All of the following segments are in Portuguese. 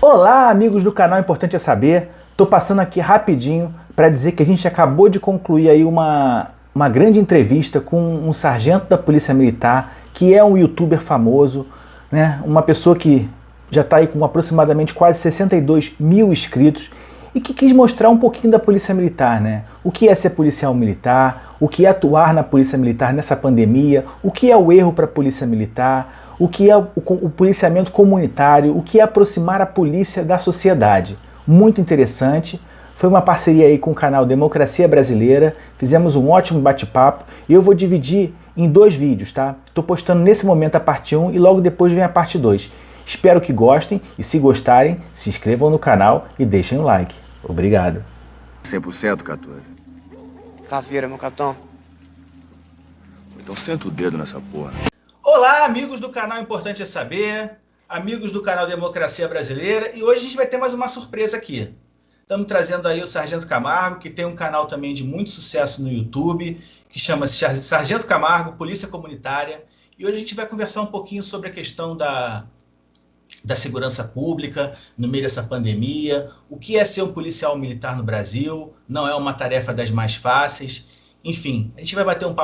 Olá, amigos do canal Importante é Saber. Tô passando aqui rapidinho para dizer que a gente acabou de concluir aí uma grande entrevista com um sargento da Polícia Militar, que é um youtuber famoso, né? Uma pessoa que já está aí com aproximadamente quase 62 mil inscritos e que quis mostrar um pouquinho da Polícia Militar, né? O que é ser policial militar, o que é atuar na Polícia Militar nessa pandemia, o que é o erro para a Polícia Militar, o que é o policiamento comunitário, o que é aproximar a polícia da sociedade. Muito interessante. Foi uma parceria aí com o canal Democracia Brasileira, fizemos um ótimo bate-papo e eu vou dividir em 2 vídeos, tá? Estou postando nesse momento a parte 1 e logo depois vem a parte 2. Espero que gostem e se gostarem, se inscrevam no canal e deixem o like. Obrigado. 100%, 14. Caveira, meu capitão. Então senta o dedo nessa porra. Olá, amigos do canal Importante é Saber, amigos do canal Democracia Brasileira, e hoje a gente vai ter mais uma surpresa aqui. Estamos trazendo aí o Sargento Camargo, que tem um canal também de muito sucesso no YouTube, que chama-se Sargento Camargo, Polícia Comunitária, e hoje a gente vai conversar um pouquinho sobre a questão da segurança pública no meio dessa pandemia, o que é ser um policial militar no Brasil, não é uma tarefa das mais fáceis, enfim, a gente vai bater um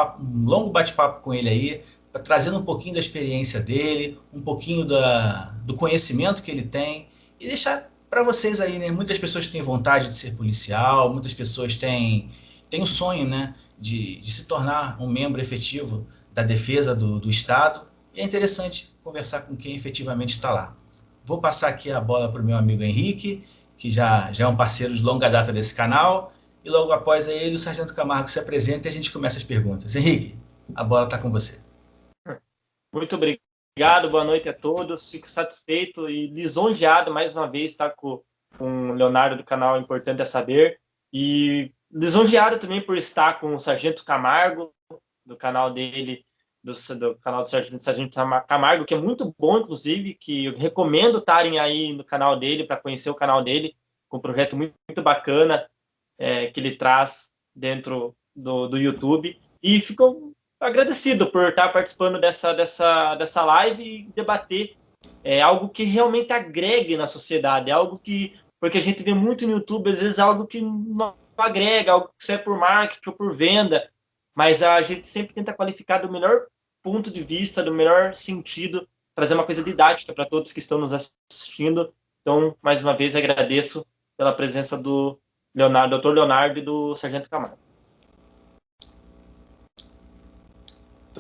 longo bate-papo com ele aí, trazendo um pouquinho da experiência dele, um pouquinho do conhecimento que ele tem e deixar para vocês aí, né? Muitas pessoas têm vontade de ser policial, muitas pessoas têm o sonho, né, de se tornar um membro efetivo da defesa do Estado, e é interessante conversar com quem efetivamente está lá. Vou passar aqui a bola para o meu amigo Henrique, que já é um parceiro de longa data desse canal, e logo após ele o Sargento Camargo se apresenta e a gente começa as perguntas. Henrique, a bola está com você. Muito obrigado, boa noite a todos. Fico satisfeito e lisonjeado mais uma vez estar com o Leonardo do canal Importante é Saber. E lisonjeado também por estar com o Sargento Camargo, do canal dele, do canal do Sargento Camargo, que é muito bom, inclusive, que eu recomendo estarem aí no canal dele, para conhecer o canal dele, com um projeto muito, muito bacana que ele traz dentro do YouTube. E fico agradecido por estar participando dessa live e debater algo que realmente agregue na sociedade, algo que, porque a gente vê muito no YouTube, às vezes algo que não agrega, algo que serve por marketing ou por venda, mas a gente sempre tenta qualificar do melhor ponto de vista, do melhor sentido, trazer uma coisa didática para todos que estão nos assistindo. Então, mais uma vez, agradeço pela presença do Dr. Leonardo e do Sargento Camargo.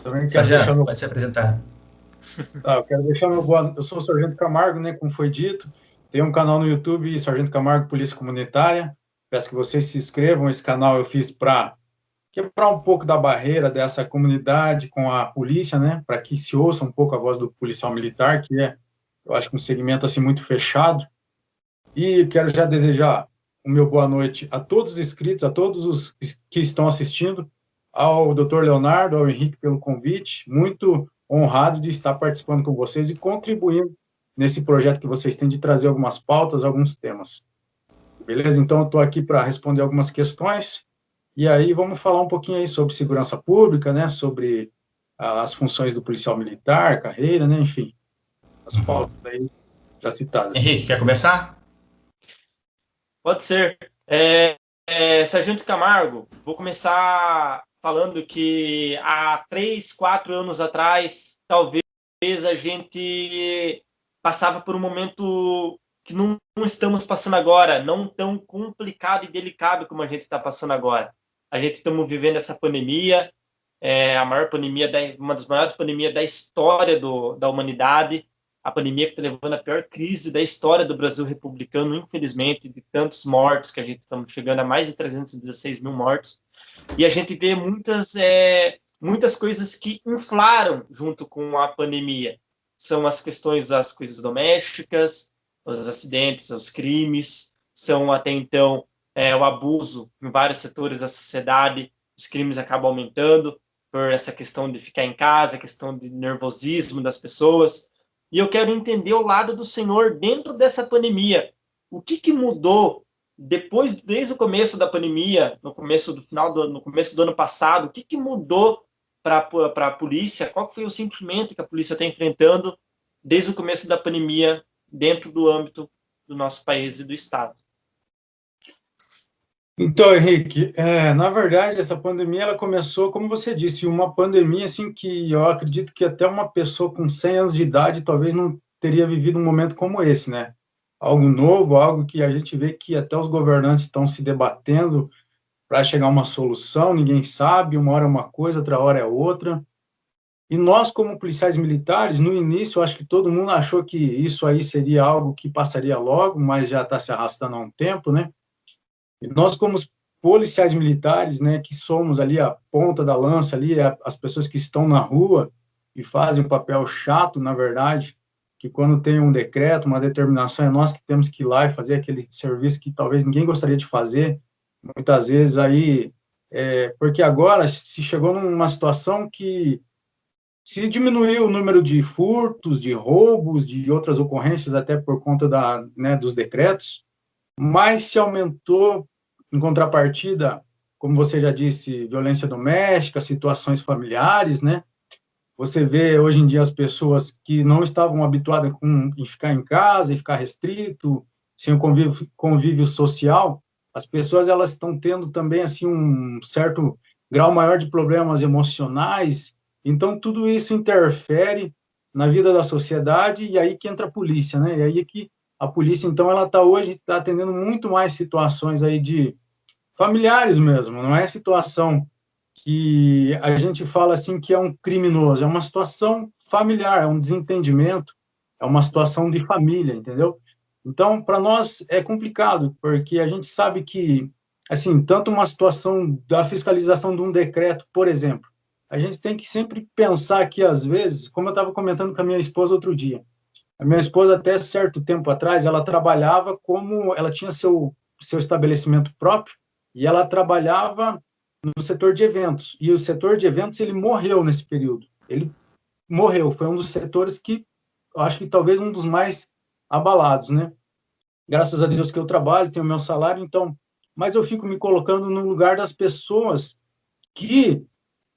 Também quero Sargento, deixar meu... pode se apresentar. eu quero deixar meu boa... Eu sou o Sargento Camargo, né, como foi dito. Tenho um canal no YouTube, Sargento Camargo Polícia Comunitária. Peço que vocês se inscrevam. Esse canal eu fiz para quebrar um pouco da barreira dessa comunidade com a polícia, né, para que se ouça um pouco a voz do policial militar, que é, eu acho, um segmento assim muito fechado. E quero já desejar o meu boa noite a todos os inscritos, a todos os que estão assistindo, ao Dr. Leonardo, ao Henrique pelo convite, muito honrado de estar participando com vocês e contribuindo nesse projeto que vocês têm de trazer algumas pautas, alguns temas. Beleza? Então, eu estou aqui para responder algumas questões, e aí vamos falar um pouquinho aí sobre segurança pública, né, sobre as funções do policial militar, carreira, né, enfim, as pautas aí já citadas. Henrique, quer começar? Pode ser. Sargento Camargo, vou começar falando que há 3, 4 anos atrás, talvez a gente passava por um momento que não estamos passando agora, não tão complicado e delicado como a gente está passando agora. A gente estamos vivendo essa pandemia, a maior pandemia, uma das maiores pandemias da história da humanidade, a pandemia que está levando a pior crise da história do Brasil republicano, infelizmente, de tantos mortos, que a gente estamos chegando a mais de 316 mil mortos, e a gente vê muitas coisas que inflaram junto com a pandemia. São as questões das coisas domésticas, os acidentes, os crimes, são até então o abuso em vários setores da sociedade, os crimes acabam aumentando por essa questão de ficar em casa, a questão de nervosismo das pessoas. E eu quero entender o lado do senhor dentro dessa pandemia. O que mudou desde o começo da pandemia, no começo do ano passado? O que mudou para a polícia? Qual foi o sentimento que a polícia está enfrentando desde o começo da pandemia dentro do âmbito do nosso país e do Estado. Então, Henrique, na verdade, essa pandemia, ela começou, como você disse, uma pandemia, assim, que eu acredito que até uma pessoa com 100 anos de idade talvez não teria vivido um momento como esse, né? Algo novo, algo que a gente vê que até os governantes estão se debatendo para chegar a uma solução, ninguém sabe, uma hora é uma coisa, outra hora é outra. E nós, como policiais militares, no início, eu acho que todo mundo achou que isso aí seria algo que passaria logo, mas já está se arrastando há um tempo, né? E nós, como policiais militares, né, que somos ali a ponta da lança, ali, as pessoas que estão na rua e fazem um papel chato, na verdade, que quando tem um decreto, uma determinação, é nós que temos que ir lá e fazer aquele serviço que talvez ninguém gostaria de fazer, muitas vezes aí, porque agora se chegou numa situação que se diminuiu o número de furtos, de roubos, de outras ocorrências, até por conta dos decretos, mas se aumentou, em contrapartida, como você já disse, violência doméstica, situações familiares, né? Você vê hoje em dia as pessoas que não estavam habituadas em ficar em casa, em ficar restrito, sem o convívio social, as pessoas elas estão tendo também assim um certo grau maior de problemas emocionais. Então tudo isso interfere na vida da sociedade e aí que entra a polícia, né? E aí que a polícia então ela hoje está atendendo muito mais situações aí de familiares mesmo, não é situação que a gente fala assim que é um criminoso, é uma situação familiar, é um desentendimento, é uma situação de família, entendeu? Então, para nós é complicado, porque a gente sabe que, assim, tanto uma situação da fiscalização de um decreto, por exemplo, a gente tem que sempre pensar que, às vezes, como eu estava comentando com a minha esposa outro dia, a minha esposa, até certo tempo atrás, ela trabalhava ela tinha seu estabelecimento próprio, e ela trabalhava no setor de eventos. E o setor de eventos, ele morreu nesse período. Ele morreu. Foi um dos setores que, eu acho que talvez um dos mais abalados, né? Graças a Deus que eu trabalho, tenho meu salário, então... Mas eu fico me colocando no lugar das pessoas que,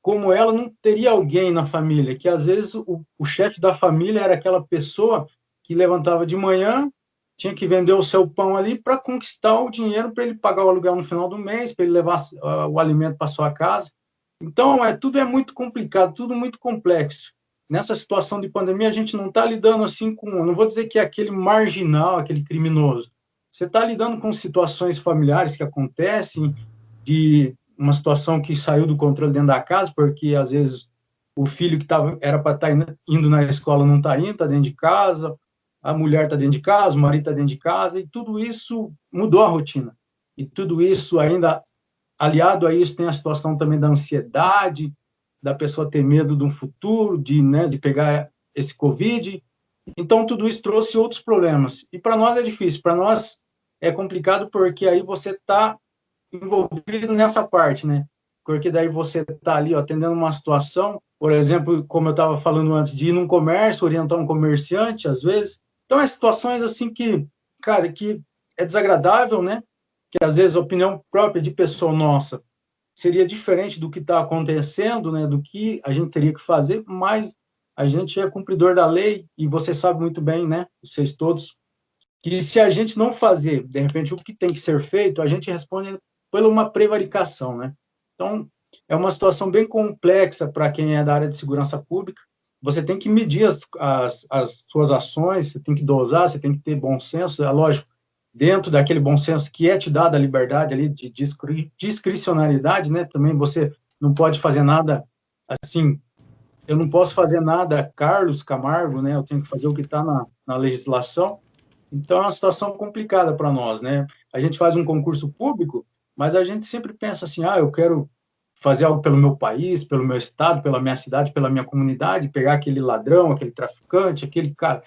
como ela, não teria alguém na família, que às vezes o chefe da família era aquela pessoa que levantava de manhã, tinha que vender o seu pão ali para conquistar o dinheiro para ele pagar o aluguel no final do mês, para ele levar o alimento para sua casa. Então, tudo é muito complicado, tudo muito complexo. Nessa situação de pandemia, a gente não está lidando assim com, não vou dizer que é aquele marginal, aquele criminoso. Você está lidando com situações familiares que acontecem, de uma situação que saiu do controle dentro da casa, porque às vezes o filho que era para estar indo na escola não está indo, está dentro de casa, a mulher está dentro de casa, o marido está dentro de casa, e tudo isso mudou a rotina. E tudo isso ainda, aliado a isso, tem a situação também da ansiedade, da pessoa ter medo de um futuro, de pegar esse Covid. Então, tudo isso trouxe outros problemas. E para nós é difícil, para nós é complicado, porque aí você está envolvido nessa parte, né? Porque daí você está ali, ó, atendendo uma situação, por exemplo, como eu estava falando antes, de ir num comércio, orientar um comerciante, às vezes. Então, é situações assim que, cara, que é desagradável, né? Que às vezes a opinião própria de pessoa nossa seria diferente do que está acontecendo, né? Do que a gente teria que fazer, mas a gente é cumpridor da lei e você sabe muito bem, né? Vocês todos, que se a gente não fazer, de repente, o que tem que ser feito, a gente responde por uma prevaricação, né? Então, é uma situação bem complexa para quem é da área de segurança pública. Você tem que medir as suas ações, você tem que dosar, você tem que ter bom senso, é lógico, dentro daquele bom senso que é te dado a liberdade ali de discricionariedade, né? Também você não pode fazer nada assim, eu não posso fazer nada Carlos Camargo, né? Eu tenho que fazer o que está na legislação. Então, é uma situação complicada para nós, né? A gente faz um concurso público, mas a gente sempre pensa assim, eu quero fazer algo pelo meu país, pelo meu estado, pela minha cidade, pela minha comunidade, pegar aquele ladrão, aquele traficante, aquele cara,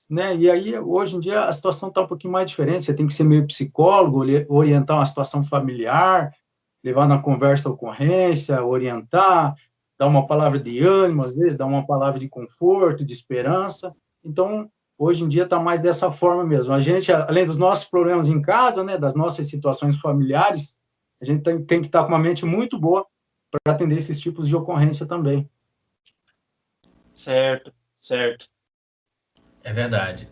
né? E aí, hoje em dia, a situação está um pouquinho mais diferente, você tem que ser meio psicólogo, orientar uma situação familiar, levar na conversa a ocorrência, orientar, dar uma palavra de ânimo, às vezes, dar uma palavra de conforto, de esperança. Então, hoje em dia está mais dessa forma mesmo. A gente, além dos nossos problemas em casa, né, das nossas situações familiares, a gente tem que estar com uma mente muito boa para atender esses tipos de ocorrência também. Certo, certo. É verdade.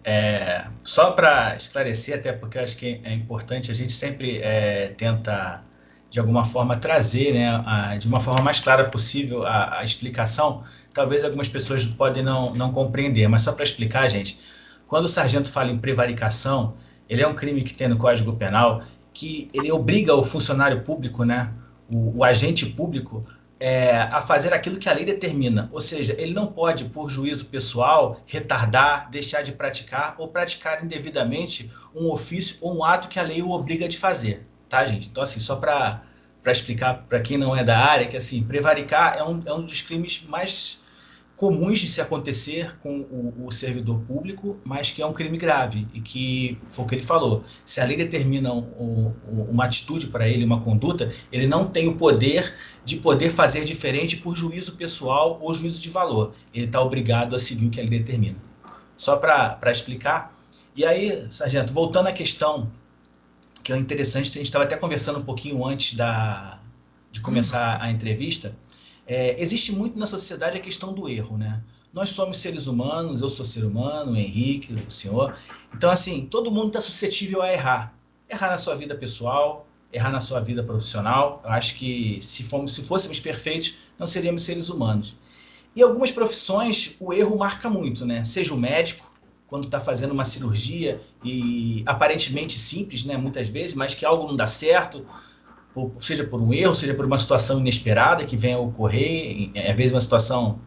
Só para esclarecer, até porque eu acho que é importante, a gente sempre tenta, de alguma forma, trazer, né, de uma forma mais clara possível a explicação. Talvez algumas pessoas podem não compreender, mas só para explicar, gente, quando o sargento fala em prevaricação, ele é um crime que tem no Código Penal que ele obriga o funcionário público, né, o agente público, a fazer aquilo que a lei determina. Ou seja, ele não pode, por juízo pessoal, retardar, deixar de praticar ou praticar indevidamente um ofício ou um ato que a lei o obriga de fazer. Tá, gente? Então, assim, só para explicar para quem não é da área, que assim, prevaricar é um dos crimes mais comuns de se acontecer com o servidor público, mas que é um crime grave e que, foi o que ele falou, se a lei determina uma atitude para ele, uma conduta, ele não tem o poder de poder fazer diferente por juízo pessoal ou juízo de valor. Ele está obrigado a seguir o que a lei determina. Só para explicar. E aí, sargento, voltando à questão, que é interessante, a gente estava até conversando um pouquinho antes de começar a entrevista. Existe muito na sociedade a questão do erro, né? Nós somos seres humanos, eu sou ser humano, o Henrique, o senhor. Então, assim, todo mundo está suscetível a errar. Errar na sua vida pessoal, errar na sua vida profissional. Eu acho que se fôssemos perfeitos, não seríamos seres humanos. E algumas profissões, o erro marca muito, né? Seja o médico, quando está fazendo uma cirurgia e aparentemente simples, né? Muitas vezes, mas que algo não dá certo, seja por um erro, seja por uma situação inesperada que venha a ocorrer, às vezes uma situação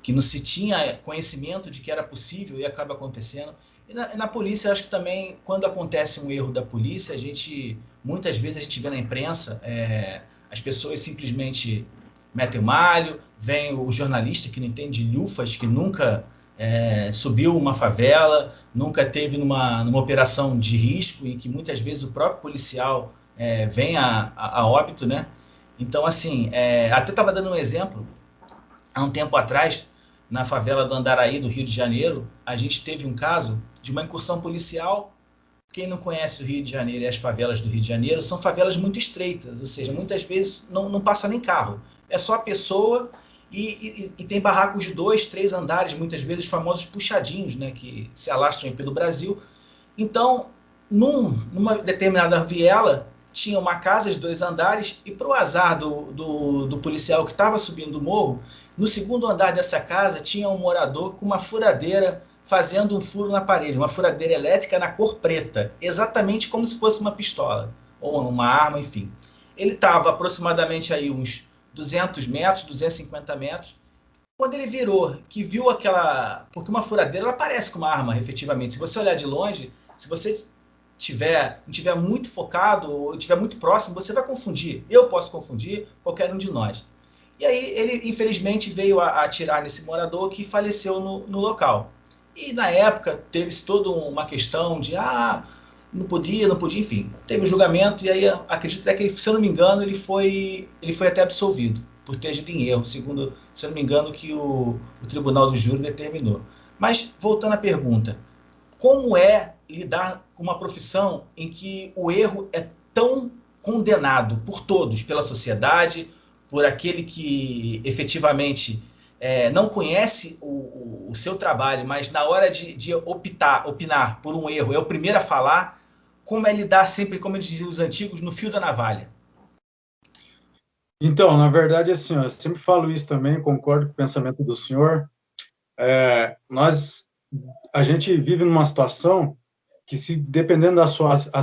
que não se tinha conhecimento de que era possível e acaba acontecendo. E na polícia, acho que também, quando acontece um erro da polícia, muitas vezes a gente vê na imprensa, as pessoas simplesmente metem o malho, vem o jornalista que não entende lufas, que nunca subiu uma favela, nunca teve numa operação de risco, e que muitas vezes o próprio policial vem a óbito, né? Então, assim, até estava dando um exemplo, há um tempo atrás, na favela do Andaraí, do Rio de Janeiro, a gente teve um caso de uma incursão policial. Quem não conhece o Rio de Janeiro e as favelas do Rio de Janeiro, são favelas muito estreitas, ou seja, muitas vezes não passa nem carro. É só a pessoa e tem barracos de 2, 3 andares, muitas vezes os famosos puxadinhos, né, que se alastram pelo Brasil. Então, numa determinada viela, tinha uma casa de 2 andares e, para o azar do policial que estava subindo o morro, no segundo andar dessa casa tinha um morador com uma furadeira fazendo um furo na parede, uma furadeira elétrica na cor preta, exatamente como se fosse uma pistola ou uma arma, enfim. Ele estava aproximadamente aí uns 200 metros, 250 metros, quando ele virou, que viu aquela... Porque uma furadeira, ela parece com uma arma, efetivamente. Se você olhar de longe, se você não tiver muito focado ou estiver muito próximo, você vai confundir. Eu posso confundir, qualquer um de nós. E aí ele, infelizmente, veio a atirar nesse morador que faleceu no local. E na época teve-se toda uma questão de não podia, enfim. Teve o julgamento e aí acredito até que ele, se eu não me engano, ele foi até absolvido por ter agido em erro, segundo, se eu não me engano, que o Tribunal do Júri determinou. Mas, voltando à pergunta, como é lidar com uma profissão em que o erro é tão condenado por todos, pela sociedade, por aquele que efetivamente não conhece o seu trabalho, mas na hora de opinar por um erro, é o primeiro a falar? Como é lidar sempre, como diziam os antigos, no fio da navalha? Então, na verdade, assim, eu sempre falo isso também, concordo com o pensamento do senhor. A gente vive numa situação que, se dependendo da a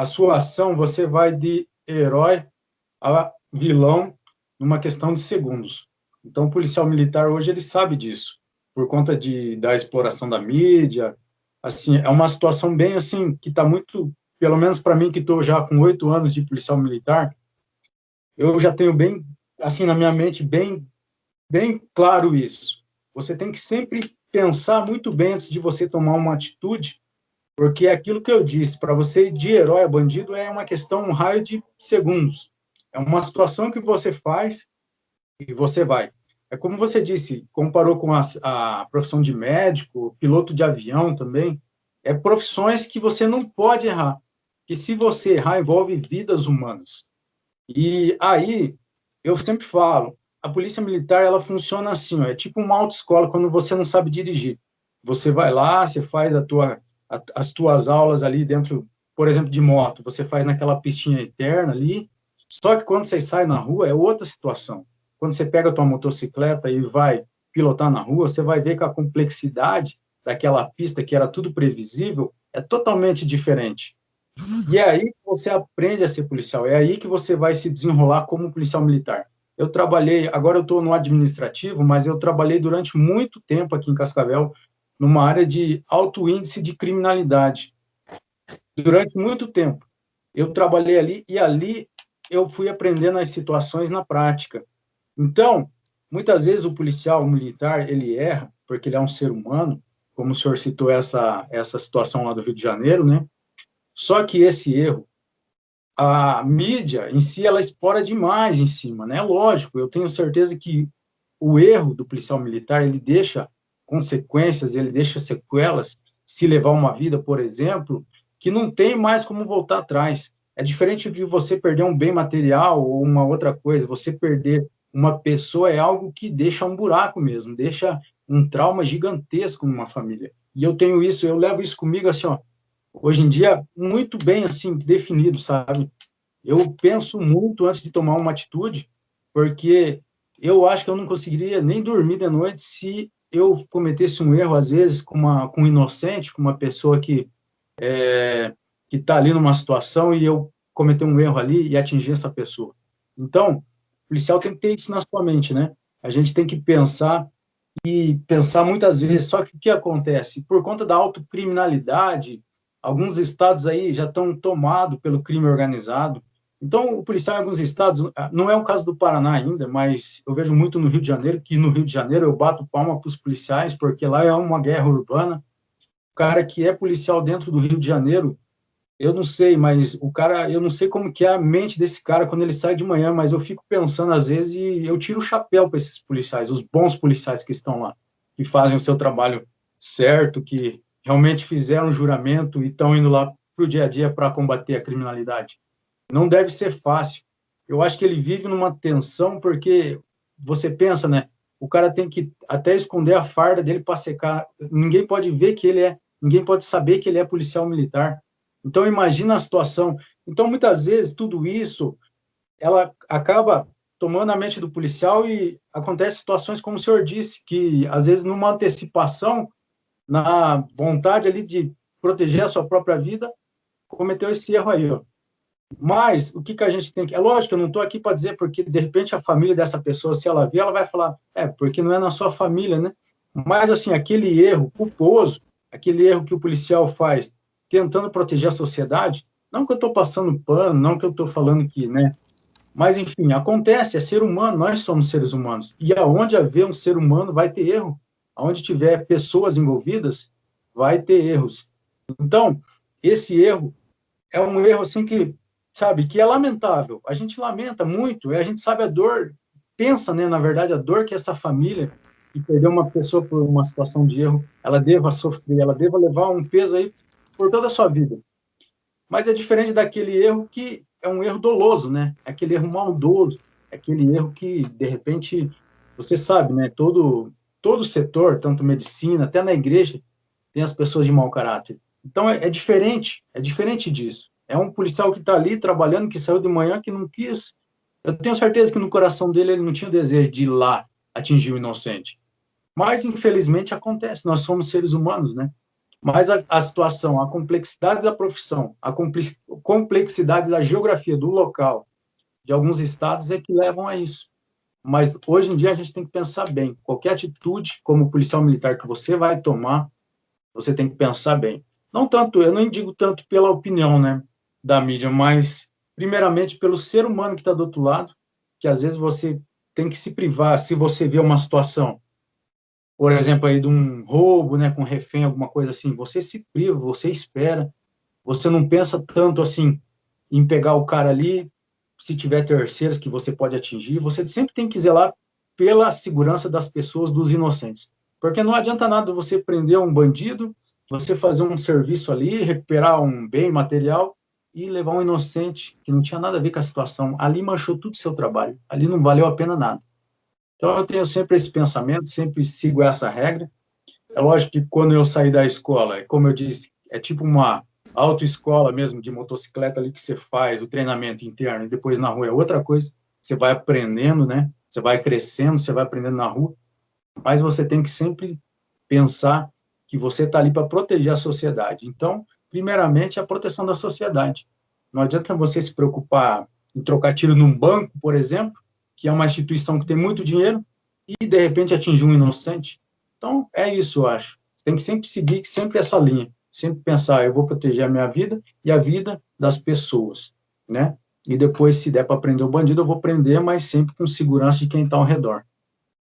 sua ação, você vai de herói a vilão numa questão de segundos. Então, o policial militar hoje ele sabe disso, por conta da exploração da mídia. Assim, é uma situação bem assim que está muito, pelo menos para mim que estou já com 8 anos de policial militar, eu já tenho bem assim na minha mente bem claro isso. Você tem que sempre pensar muito bem antes de você tomar uma atitude, porque é aquilo que eu disse, para você ir de herói a bandido é uma questão, um raio de segundos. É uma situação que você faz e você vai. É como você disse, comparou com a profissão de médico, piloto de avião também, é profissões que você não pode errar, que se você errar, envolve vidas humanas. E aí, eu sempre falo, a polícia militar, ela funciona assim, ó, é tipo uma autoescola quando você não sabe dirigir. Você vai lá, você faz as tuas aulas ali dentro, por exemplo, de moto, você faz naquela pistinha eterna ali, só que quando você sai na rua é outra situação. Quando você pega a tua motocicleta e vai pilotar na rua, você vai ver que a complexidade daquela pista, que era tudo previsível, é totalmente diferente. E é aí que você aprende a ser policial, é aí que você vai se desenrolar como policial militar. Eu trabalhei, agora eu estou no administrativo, mas eu trabalhei durante muito tempo aqui em Cascavel, numa área de alto índice de criminalidade. Durante muito tempo. Eu trabalhei ali e ali eu fui aprendendo as situações na prática. Então, muitas vezes o policial militar, ele erra, porque ele é um ser humano, como o senhor citou essa situação lá do Rio de Janeiro, né? Só que esse erro, a mídia em si, ela explora demais em cima, né? Lógico, eu tenho certeza que o erro do policial militar, ele deixa consequências, ele deixa sequelas, se levar uma vida, por exemplo, que não tem mais como voltar atrás. É diferente de você perder um bem material ou uma outra coisa, você perder uma pessoa é algo que deixa um buraco mesmo, deixa um trauma gigantesco numa família. E eu tenho isso, eu levo isso comigo assim, ó, hoje em dia, muito bem assim, definido, sabe? Eu penso muito antes de tomar uma atitude, porque eu acho que eu não conseguiria nem dormir de noite se eu cometesse um erro, às vezes, com um inocente, com uma pessoa que está ali numa situação e eu cometer um erro ali e atingir essa pessoa. Então, o policial tem que ter isso na sua mente, né? A gente tem que pensar e pensar muitas vezes, só que o que acontece? Por conta da autocriminalidade, alguns estados aí já estão tomados pelo crime organizado. Então, o policial em alguns estados, não é o caso do Paraná ainda, mas eu vejo muito no Rio de Janeiro, que no Rio de Janeiro eu bato palma para os policiais, porque lá é uma guerra urbana. O cara que é policial dentro do Rio de Janeiro, eu não sei, mas o cara, eu não sei como que é a mente desse cara quando ele sai de manhã, mas eu fico pensando às vezes e eu tiro o chapéu para esses policiais, os bons policiais que estão lá, que fazem o seu trabalho certo, que realmente fizeram o juramento e estão indo lá para o dia a dia para combater a criminalidade. Não deve ser fácil. Eu acho que ele vive numa tensão porque você pensa, né? O cara tem que até esconder a farda dele para secar. Ninguém pode ver que ele é, ninguém pode saber que ele é policial militar. Então, imagina a situação. Então, muitas vezes, tudo isso, ela acaba tomando a mente do policial e acontece situações, como o senhor disse, que, às vezes, numa antecipação, na vontade ali de proteger a sua própria vida, cometeu esse erro aí, ó. Mas, o que que a gente tem que... É lógico, eu não estou aqui para dizer porque, de repente, a família dessa pessoa, se ela vir, ela vai falar, porque não é na sua família, né? Mas, assim, aquele erro culposo, aquele erro que o policial faz tentando proteger a sociedade, não que eu estou passando pano, não que eu estou falando que, né? Mas, enfim, acontece, é ser humano, nós somos seres humanos. E aonde haver um ser humano, vai ter erro. Aonde tiver pessoas envolvidas, vai ter erros. Então, esse erro é um erro, assim, que, sabe, que é lamentável. A gente lamenta muito, a gente sabe a dor, pensa, né, na verdade, a dor que essa família que perdeu uma pessoa por uma situação de erro, ela deva sofrer, ela deva levar um peso aí por toda a sua vida. Mas é diferente daquele erro que é um erro doloso, né? É aquele erro maldoso, é aquele erro que, de repente, você sabe, né? Todo setor, tanto medicina, até na igreja, tem as pessoas de mau caráter. Então, é diferente disso. É um policial que está ali trabalhando, que saiu de manhã, que não quis. Eu tenho certeza que no coração dele ele não tinha o desejo de ir lá atingir o inocente. Mas, infelizmente, acontece. Nós somos seres humanos, né? Mas a situação, a complexidade da profissão, a complexidade da geografia do local, de alguns estados, é que levam a isso. Mas hoje em dia a gente tem que pensar bem. Qualquer atitude, como policial militar que você vai tomar, você tem que pensar bem. Não tanto, eu não digo tanto pela opinião, né, da mídia, mas primeiramente pelo ser humano que está do outro lado, que às vezes você tem que se privar, se você vê uma situação, por exemplo, aí de um roubo, né, com refém, alguma coisa assim, você se priva, você espera, você não pensa tanto assim em pegar o cara ali, se tiver terceiros que você pode atingir, você sempre tem que zelar pela segurança das pessoas, dos inocentes. Porque não adianta nada você prender um bandido, você fazer um serviço ali, recuperar um bem material e levar um inocente que não tinha nada a ver com a situação. Ali manchou tudo o seu trabalho, ali não valeu a pena nada. Então, eu tenho sempre esse pensamento, sempre sigo essa regra. É lógico que quando eu saí da escola, como eu disse, é tipo uma autoescola mesmo de motocicleta ali que você faz, o treinamento interno, e depois na rua é outra coisa, você vai aprendendo, né? Você vai crescendo, você vai aprendendo na rua, mas você tem que sempre pensar que você está ali para proteger a sociedade. Então, primeiramente, a proteção da sociedade. Não adianta você se preocupar em trocar tiro num banco, por exemplo, que é uma instituição que tem muito dinheiro, e, de repente, atingir um inocente. Então, é isso, eu acho. Você tem que sempre seguir sempre essa linha, sempre pensar, eu vou proteger a minha vida e a vida das pessoas, né? E depois, se der para prender o bandido, eu vou prender, mas sempre com segurança de quem está ao redor.